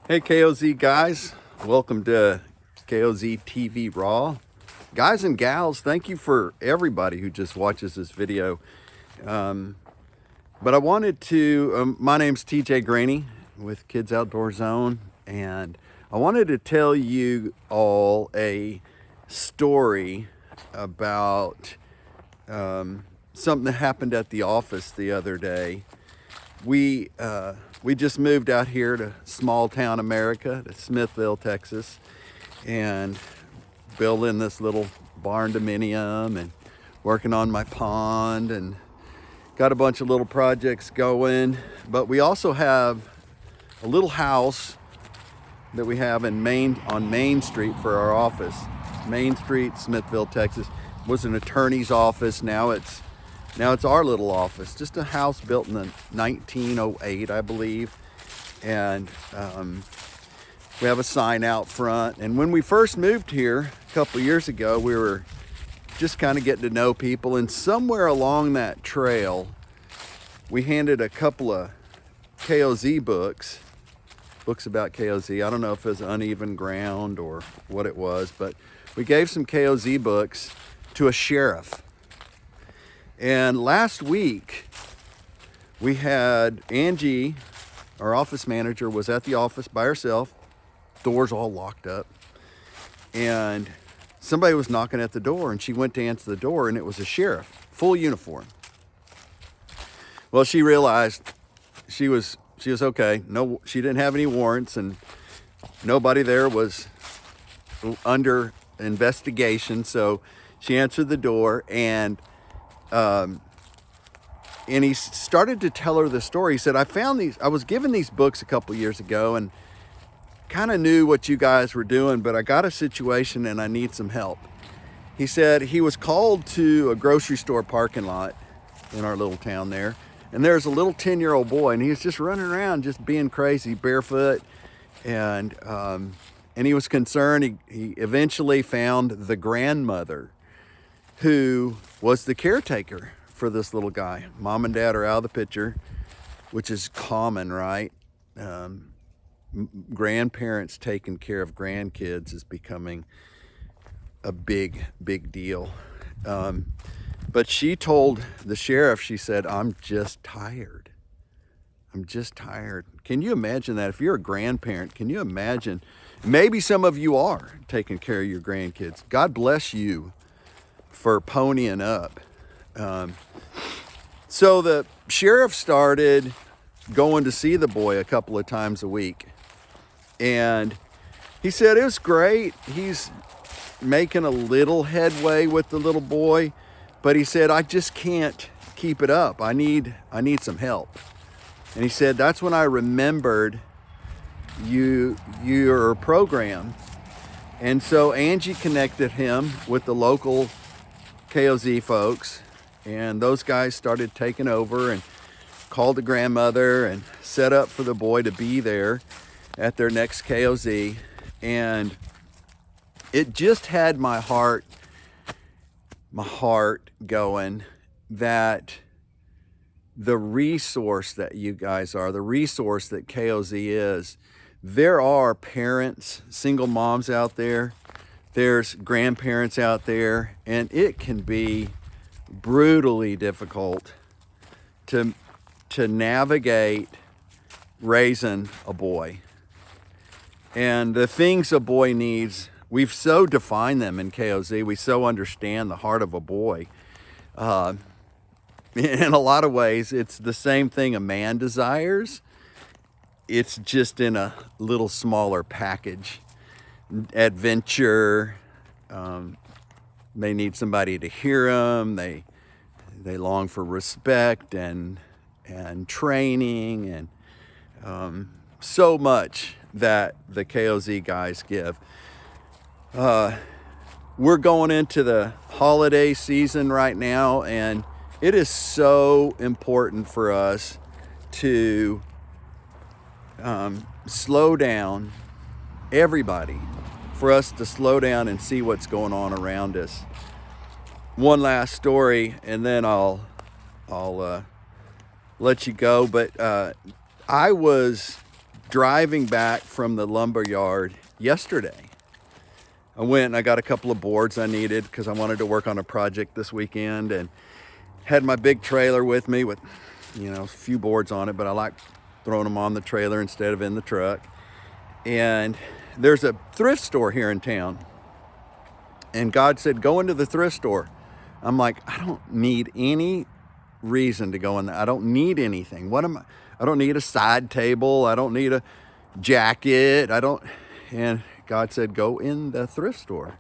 Hey KOZ guys, welcome to KOZ TV Raw. Guys and gals, thank you for everybody who just watches this video. But I wanted to, my name's TJ Greaney with Kids Outdoor Zone, and I wanted to tell you all a story about something that happened at the office the other day. We just moved out here to small town America, to Smithville, Texas, and building this little barn dominium and working on my pond and got a bunch of little projects going. But we also have a little house that we have on Main Street for our office. Main Street, Smithville, Texas. It was an attorney's office. Now it's our little office, just a house built in the 1908, I believe. And we have a sign out front. And when we first moved here a couple of years ago, we were just kind of getting to know people. And somewhere along that trail, we handed a couple of KOZ books about KOZ. I don't know if it was uneven ground or what it was, but we gave some KOZ books to a sheriff. And last week, we had Angie, our office manager, was at the office by herself, doors all locked up. And somebody was knocking at the door, and she went to answer the door, and it was a sheriff, full uniform. Well, she realized she was okay. No, she didn't have any warrants, and nobody there was under investigation. So she answered the door, and he started to tell her the story. He said, I was given these books a couple years ago and kind of knew what you guys were doing, but I got a situation and I need some help. He said he was called to a grocery store parking lot in our little town there, and there's a little 10-year-old boy, and he was just running around, just being crazy, barefoot, and he was concerned. He eventually found the grandmother, who was the caretaker for this little guy. Mom and dad are out of the picture, which is common, right? Grandparents taking care of grandkids is becoming a big deal. But she told the sheriff, she said, I'm just tired. Can you imagine that? If you're a grandparent, can you imagine? Maybe some of you are taking care of your grandkids. God bless you for ponying up. So the sheriff started going to see the boy a couple of times a week. And he said it was great. He's making a little headway with the little boy, but he said, I just can't keep it up. I need some help. And he said, that's when I remembered your program. And so Angie connected him with the local KOZ folks, and those guys started taking over and called the grandmother and set up for the boy to be there at their next KOZ. And it just had my heart going that the resource that you guys are, the resource that KOZ is, there are parents, single moms out there, there's grandparents out there, and it can be brutally difficult to navigate raising a boy. And the things a boy needs, we've so defined them in KOZ. We so understand the heart of a boy. In a lot of ways, it's the same thing a man desires. It's just in a little smaller package. Adventure. They need somebody to hear them. They long for respect and training and so much that the KOZ guys give. We're going into the holiday season right now, and it is so important for us to slow down, everybody, for us to slow down and see what's going on around us. One last story, and then I'll let you go. But I was driving back from the lumber yard yesterday. I went and I got a couple of boards I needed because I wanted to work on a project this weekend, and had my big trailer with me with, a few boards on it, but I like throwing them on the trailer instead of in the truck. And there's a thrift store here in town. And God said, go into the thrift store. I'm like, I don't need any reason to go in there. I don't need anything. I don't need a side table. I don't need a jacket. And God said, go in the thrift store.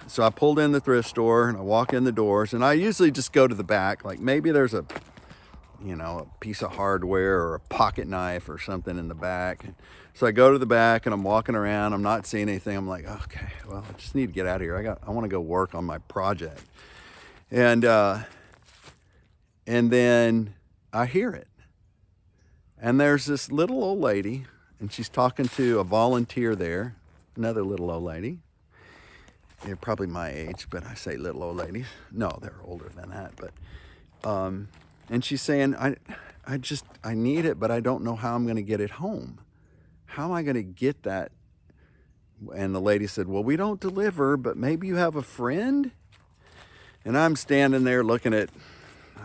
So I pulled in the thrift store and I walk in the doors, and I usually just go to the back. Like maybe there's a piece of hardware or a pocket knife or something in the back. So I go to the back and I'm walking around. I'm not seeing anything. I'm like, okay, well, I just need to get out of here. I want to go work on my project. And then I hear it. And there's this little old lady, and she's talking to a volunteer there, another little old lady. They're probably my age, but I say little old ladies. No, they're older than that. But, and she's saying, I need it, but I don't know how I'm going to get it home. How am I going to get that? And the lady said, well, we don't deliver, but maybe you have a friend? And I'm standing there looking at,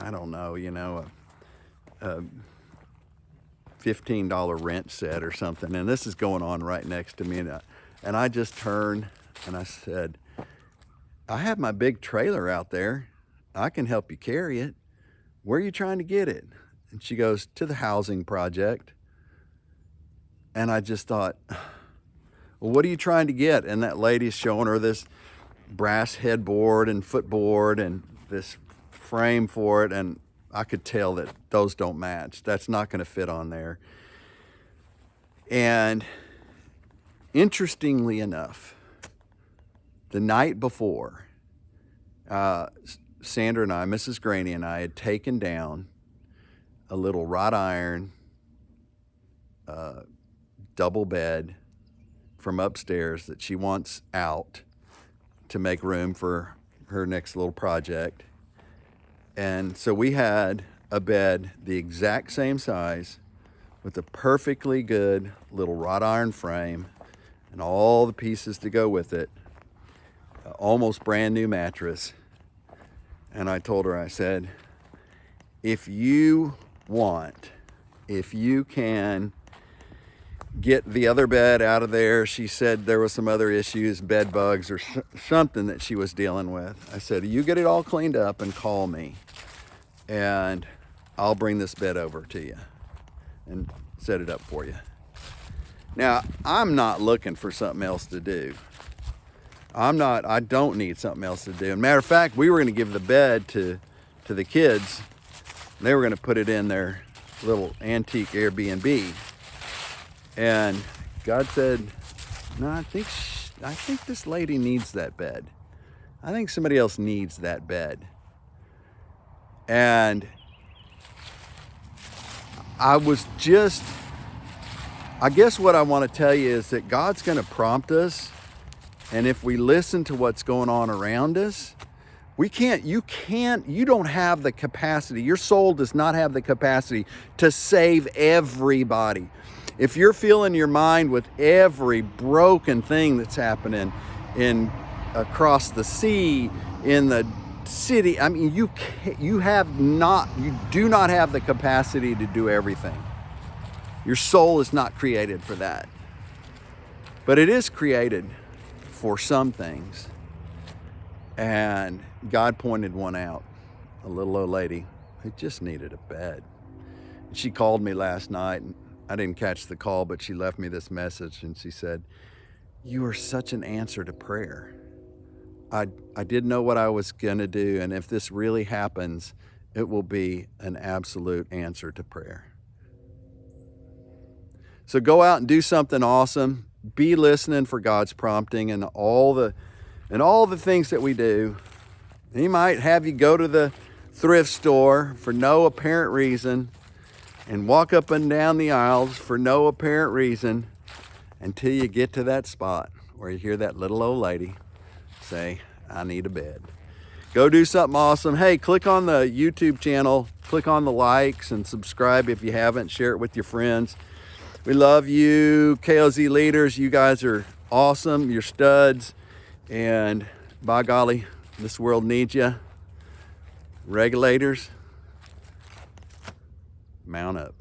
I don't know, a $15 wrench set or something. And this is going on right next to me. And I just turned and I said, I have my big trailer out there. I can help you carry it. Where are you trying to get it? And she goes, to the housing project. And I just thought, well, what are you trying to get? And that lady's showing her this brass headboard and footboard and this frame for it. And I could tell that those don't match. That's not going to fit on there. And interestingly enough, the night before, Sandra and I, Mrs. Greaney and I, had taken down a little wrought iron double bed from upstairs that she wants out to make room for her next little project. And so we had a bed the exact same size with a perfectly good little wrought iron frame and all the pieces to go with it, almost brand new mattress. And I told her, I said, if you can get the other bed out of there. She said there was some other issues, bed bugs or something that she was dealing with. I said, you get it all cleaned up and call me, and I'll bring this bed over to you and set it up for you. Now, I'm not looking for something else to do. I don't need something else to do. And matter of fact, we were going to give the bed to the kids. They were going to put it in their little antique Airbnb. And God said, no, I think this lady needs that bed. I think somebody else needs that bed. And I guess what I want to tell you is that God's going to prompt us. And if we listen to what's going on around us, you don't have the capacity. Your soul does not have the capacity to save everybody. If you're filling your mind with every broken thing that's happening across the sea, in the city, I mean, you do not have the capacity to do everything. Your soul is not created for that. But it is created for some things. And God pointed one out, a little old lady who just needed a bed. She called me last night, and I didn't catch the call, but she left me this message, and she said, you are such an answer to prayer. I didn't know what I was going to do, and if this really happens, it will be an absolute answer to prayer. So go out and do something awesome. Be listening for God's prompting and all the things that we do. He might have you go to the thrift store for no apparent reason and walk up and down the aisles for no apparent reason until you get to that spot where you hear that little old lady say, I need a bed. Go do something awesome. Hey, click on the YouTube channel, click on the likes and subscribe if you haven't, share it with your friends. We love you, KLZ leaders. You guys are awesome. You're studs. And by golly, this world needs you. Regulators, mount up.